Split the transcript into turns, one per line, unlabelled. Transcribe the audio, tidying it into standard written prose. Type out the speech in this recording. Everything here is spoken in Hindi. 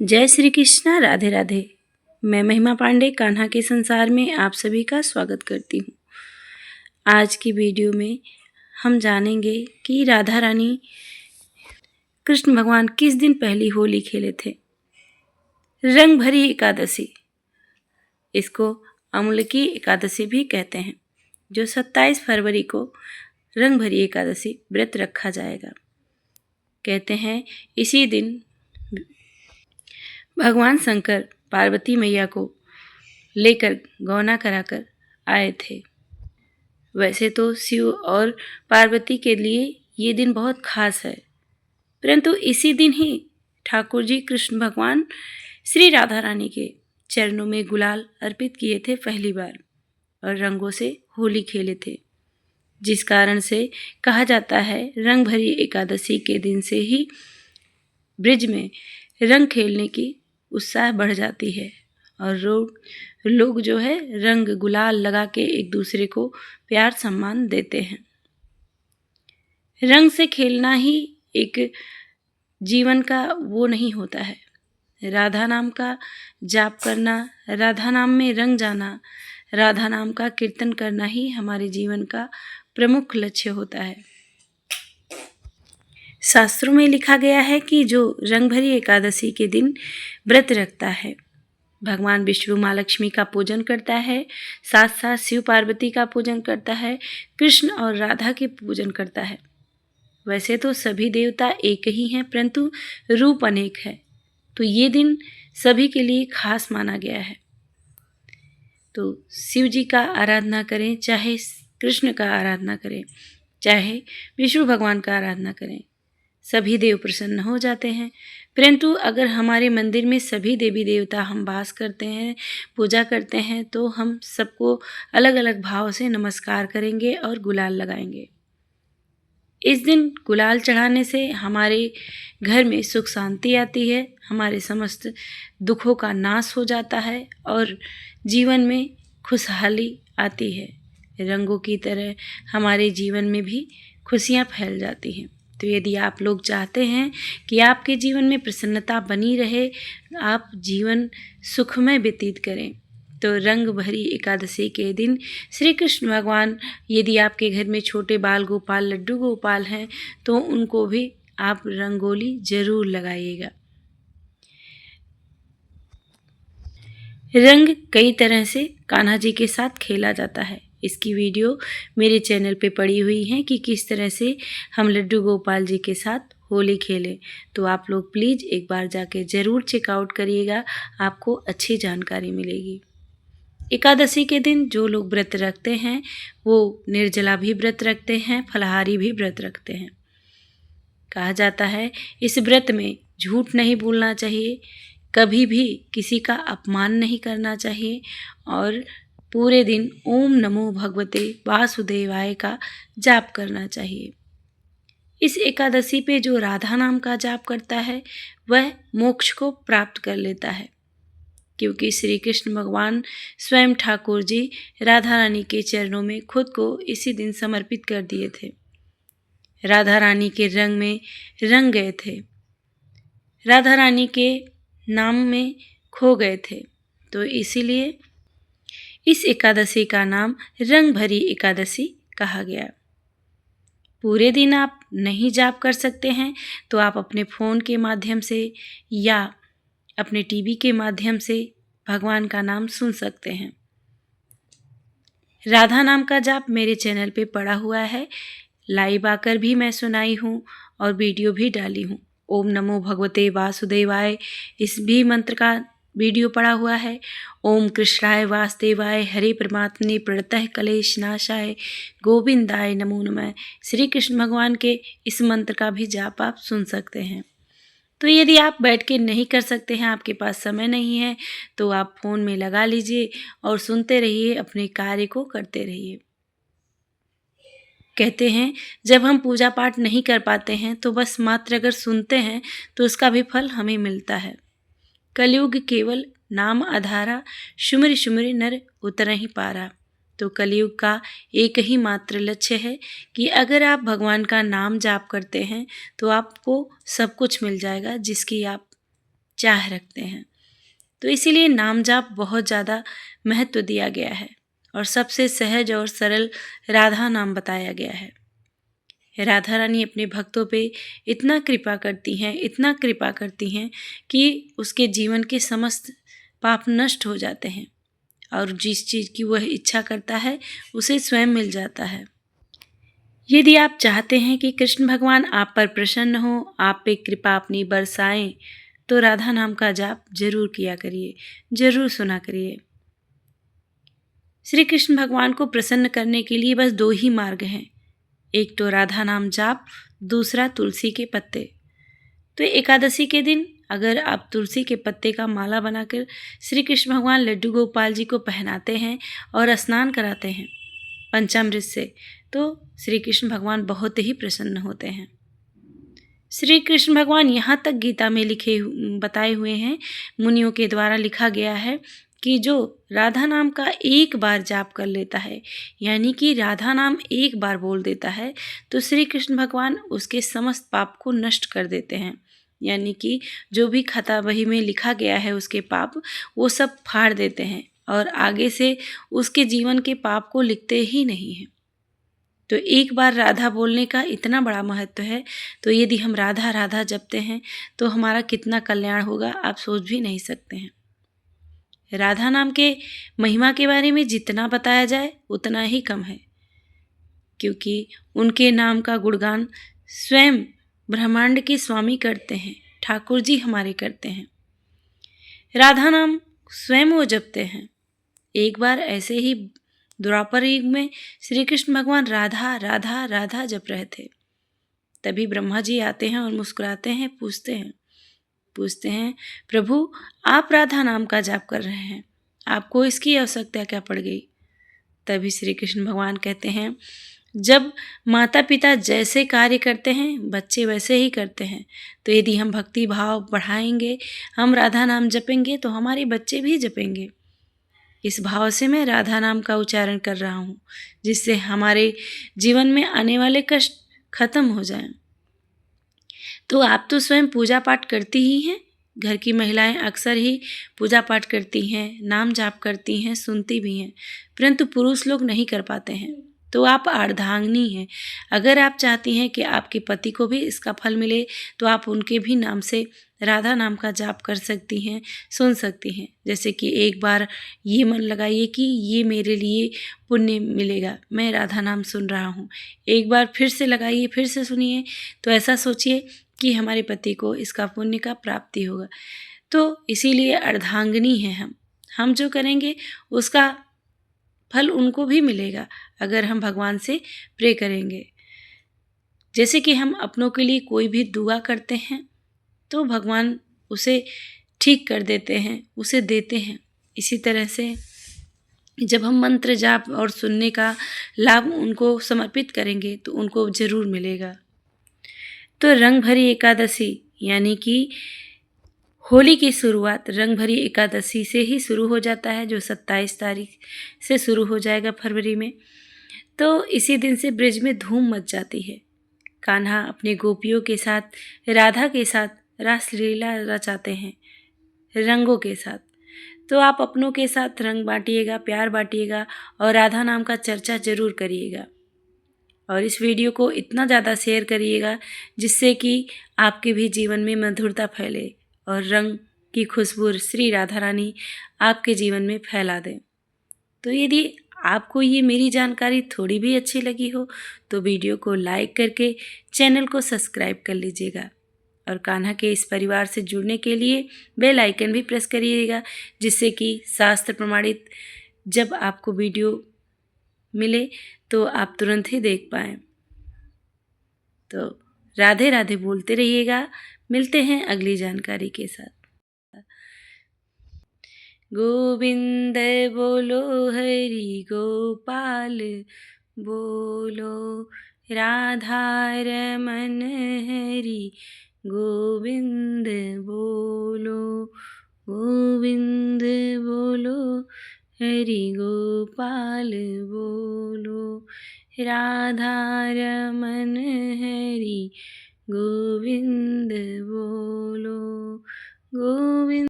जय श्री कृष्णा, राधे राधे। मैं महिमा पांडे कान्हा के संसार में आप सभी का स्वागत करती हूँ। आज की वीडियो में हम जानेंगे कि राधा रानी कृष्ण भगवान किस दिन पहली होली खेले थे। रंग भरी एकादशी, इसको अम्लकी एकादशी भी कहते हैं, जो 27 फरवरी को रंग भरी एकादशी व्रत रखा जाएगा। कहते हैं इसी दिन भगवान शंकर पार्वती मैया को लेकर गौना कराकर आए थे। वैसे तो शिव और पार्वती के लिए ये दिन बहुत खास है, परंतु इसी दिन ही ठाकुर जी कृष्ण भगवान श्री राधा रानी के चरणों में गुलाल अर्पित किए थे पहली बार और रंगों से होली खेले थे, जिस कारण से कहा जाता है रंग भरी एकादशी के दिन से ही ब्रिज में रंग खेलने की उत्साह बढ़ जाती है और लोग जो है रंग गुलाल लगा के एक दूसरे को प्यार सम्मान देते हैं। रंग से खेलना ही एक जीवन का वो नहीं होता है। राधा नाम का जाप करना, राधा नाम में रंग जाना, राधा नाम का कीर्तन करना ही हमारे जीवन का प्रमुख लक्ष्य होता है। शास्त्रों में लिखा गया है कि जो रंग भरी एकादशी के दिन व्रत रखता है, भगवान विष्णु माँ लक्ष्मी का पूजन करता है, साथ साथ शिव पार्वती का पूजन करता है, कृष्ण और राधा के पूजन करता है। वैसे तो सभी देवता एक ही हैं, परंतु रूप अनेक है, तो ये दिन सभी के लिए खास माना गया है। तो शिव जी का आराधना करें, चाहे कृष्ण का आराधना करें, चाहे विष्णु भगवान का आराधना करें, सभी देव प्रसन्न हो जाते हैं। परंतु अगर हमारे मंदिर में सभी देवी देवता हम वास करते हैं, पूजा करते हैं, तो हम सबको अलग अलग भाव से नमस्कार करेंगे और गुलाल लगाएंगे। इस दिन गुलाल चढ़ाने से हमारे घर में सुख शांति आती है, हमारे समस्त दुखों का नाश हो जाता है और जीवन में खुशहाली आती है। रंगों की तरह हमारे जीवन में भी खुशियाँ फैल जाती हैं। तो यदि आप लोग चाहते हैं कि आपके जीवन में प्रसन्नता बनी रहे, आप जीवन सुखमय व्यतीत करें, तो रंग भरी एकादशी के दिन श्री कृष्ण भगवान, यदि आपके घर में छोटे बाल गोपाल, लड्डू गोपाल हैं, तो उनको भी आप रंगोली जरूर लगाइएगा। रंग कई तरह से कान्हा जी के साथ खेला जाता है। इसकी वीडियो मेरे चैनल पे पड़ी हुई है कि किस तरह से हम लड्डू गोपाल जी के साथ होली खेलें, तो आप लोग प्लीज़ एक बार जाके ज़रूर चेकआउट करिएगा, आपको अच्छी जानकारी मिलेगी। एकादशी के दिन जो लोग व्रत रखते हैं वो निर्जला भी व्रत रखते हैं, फलाहारी भी व्रत रखते हैं। कहा जाता है इस व्रत में झूठ नहीं बोलना चाहिए, कभी भी किसी का अपमान नहीं करना चाहिए और पूरे दिन ओम नमो भगवते वासुदेवाय का जाप करना चाहिए। इस एकादशी पे जो राधा नाम का जाप करता है वह मोक्ष को प्राप्त कर लेता है, क्योंकि श्री कृष्ण भगवान स्वयं ठाकुर जी राधा रानी के चरणों में खुद को इसी दिन समर्पित कर दिए थे। राधा रानी के रंग में रंग गए थे, राधा रानी के नाम में खो गए थे, तो इसीलिए इस एकादशी का नाम रंग भरी एकादशी कहा गया। पूरे दिन आप नहीं जाप कर सकते हैं तो आप अपने फ़ोन के माध्यम से या अपने टीवी के माध्यम से भगवान का नाम सुन सकते हैं। राधा नाम का जाप मेरे चैनल पे पड़ा हुआ है, लाइव आकर भी मैं सुनाई हूँ और वीडियो भी डाली हूँ। ओम नमो भगवते वासुदेवाय, इस भी मंत्र का वीडियो पड़ा हुआ है। ओम कृष्णाय वासुदेवाय हरे परमात्मने प्रणतः कलेश नाशाय गोविंदाय नमो नमः, श्री कृष्ण भगवान के इस मंत्र का भी जाप आप सुन सकते हैं। तो यदि आप बैठ के नहीं कर सकते हैं, आपके पास समय नहीं है, तो आप फ़ोन में लगा लीजिए और सुनते रहिए, अपने कार्य को करते रहिए। कहते हैं जब हम पूजा पाठ नहीं कर पाते हैं तो बस मात्र अगर सुनते हैं तो उसका भी फल हमें मिलता है। कलयुग केवल नाम आधारा, सुमिर सुमिर नर उतरहि पारा। तो कलयुग का एक ही मात्र लक्ष्य है कि अगर आप भगवान का नाम जाप करते हैं तो आपको सब कुछ मिल जाएगा जिसकी आप चाह रखते हैं। तो इसीलिए नाम जाप बहुत ज़्यादा महत्व दिया गया है और सबसे सहज और सरल राधा नाम बताया गया है। राधा रानी अपने भक्तों पे इतना कृपा करती हैं कि उसके जीवन के समस्त पाप नष्ट हो जाते हैं और जिस चीज़ की वह इच्छा करता है उसे स्वयं मिल जाता है। यदि आप चाहते हैं कि कृष्ण भगवान आप पर प्रसन्न हो, आप पे कृपा अपनी बरसाएं, तो राधा नाम का जाप जरूर किया करिए, जरूर सुना करिए। श्री कृष्ण भगवान को प्रसन्न करने के लिए बस 2 ही मार्ग हैं, एक तो राधा नाम जाप, दूसरा तुलसी के पत्ते। तो एकादशी के दिन अगर आप तुलसी के पत्ते का माला बनाकर श्री कृष्ण भगवान लड्डू गोपाल जी को पहनाते हैं और स्नान कराते हैं पंचामृत से, तो श्री कृष्ण भगवान बहुत ही प्रसन्न होते हैं। श्री कृष्ण भगवान यहाँ तक गीता में बताए हुए हैं, मुनियों के द्वारा लिखा गया है कि जो राधा नाम का एक बार जाप कर लेता है, यानी कि राधा नाम एक बार बोल देता है, तो श्री कृष्ण भगवान उसके समस्त पाप को नष्ट कर देते हैं। यानी कि जो भी खाता बही में लिखा गया है उसके पाप, वो सब फाड़ देते हैं और आगे से उसके जीवन के पाप को लिखते ही नहीं हैं। तो एक बार राधा बोलने का इतना बड़ा महत्व है, तो यदि हम राधा राधा जपते हैं तो हमारा कितना कल्याण होगा आप सोच भी नहीं सकते हैं। राधा नाम के महिमा के बारे में जितना बताया जाए उतना ही कम है, क्योंकि उनके नाम का गुणगान स्वयं ब्रह्मांड के स्वामी करते हैं, ठाकुर जी हमारे करते हैं। राधा नाम स्वयं वो जपते हैं। एक बार ऐसे ही द्वापर युग में श्री कृष्ण भगवान राधा राधा राधा जप रहे थे। तभी ब्रह्मा जी आते हैं और मुस्कुराते हैं, पूछते हैं प्रभु आप राधा नाम का जाप कर रहे हैं, आपको इसकी आवश्यकता क्या पड़ गई? तभी श्री कृष्ण भगवान कहते हैं जब माता पिता जैसे कार्य करते हैं बच्चे वैसे ही करते हैं, तो यदि हम भक्ति भाव बढ़ाएंगे, हम राधा नाम जपेंगे, तो हमारे बच्चे भी जपेंगे। इस भाव से मैं राधा नाम का उच्चारण कर रहा हूँ, जिससे हमारे जीवन में आने वाले कष्ट खत्म हो जाएं। तो आप तो स्वयं पूजा पाठ करती ही हैं, घर की महिलाएं अक्सर ही पूजा पाठ करती हैं, नाम जाप करती हैं, सुनती भी हैं, परंतु पुरुष लोग नहीं कर पाते हैं। तो आप अर्धांगिनी हैं। अगर आप चाहती हैं कि आपके पति को भी इसका फल मिले, तो आप उनके भी नाम से राधा नाम का जाप कर सकती हैं, सुन सकती हैं। जैसे कि एक बार ये मन लगाइए कि ये मेरे लिए पुण्य मिलेगा, मैं राधा नाम सुन रहा हूँ। एक बार फिर से लगाइए, फिर से सुनिए, तो ऐसा सोचिए कि हमारे पति को इसका पुण्य का प्राप्ति होगा। तो इसीलिए अर्धांगिनी हैं हम जो करेंगे उसका फल उनको भी मिलेगा, अगर हम भगवान से प्रे करेंगे। जैसे कि हम अपनों के लिए कोई भी दुआ करते हैं तो भगवान उसे ठीक कर देते हैं, उसे देते हैं। इसी तरह से जब हम मंत्र जाप और सुनने का लाभ उनको समर्पित करेंगे तो उनको जरूर मिलेगा। तो रंग भरी एकादशी यानी कि होली की शुरुआत रंग भरी एकादशी से ही शुरू हो जाता है, जो 27 तारीख से शुरू हो जाएगा फरवरी में। तो इसी दिन से ब्रज में धूम मच जाती है। कान्हा अपने गोपियों के साथ, राधा के साथ रासलीला रचाते हैं रंगों के साथ। तो आप अपनों के साथ रंग बांटिएगा, प्यार बांटिएगा और राधा नाम का चर्चा जरूर करिएगा। और इस वीडियो को इतना ज़्यादा शेयर करिएगा जिससे कि आपके भी जीवन में मधुरता फैले और रंग की खुशबू श्री राधा रानी आपके जीवन में फैला दें। तो यदि आपको ये मेरी जानकारी थोड़ी भी अच्छी लगी हो तो वीडियो को लाइक करके चैनल को सब्सक्राइब कर लीजिएगा और कान्हा के इस परिवार से जुड़ने के लिए बेल आइकन भी प्रेस करिएगा, जिससे कि शास्त्र प्रमाणित जब आपको वीडियो मिले तो आप तुरंत ही देख पाएँ। तो राधे राधे बोलते रहिएगा। मिलते हैं अगली जानकारी के साथ। गोविंद बोलो हरि गोपाल बोलो, राधा रमन हरि गोविंद बोलो, गोविंद बोलो हरि गोपाल बोलो, राधा रमन हरि गोविंद बोलो, गोविंद।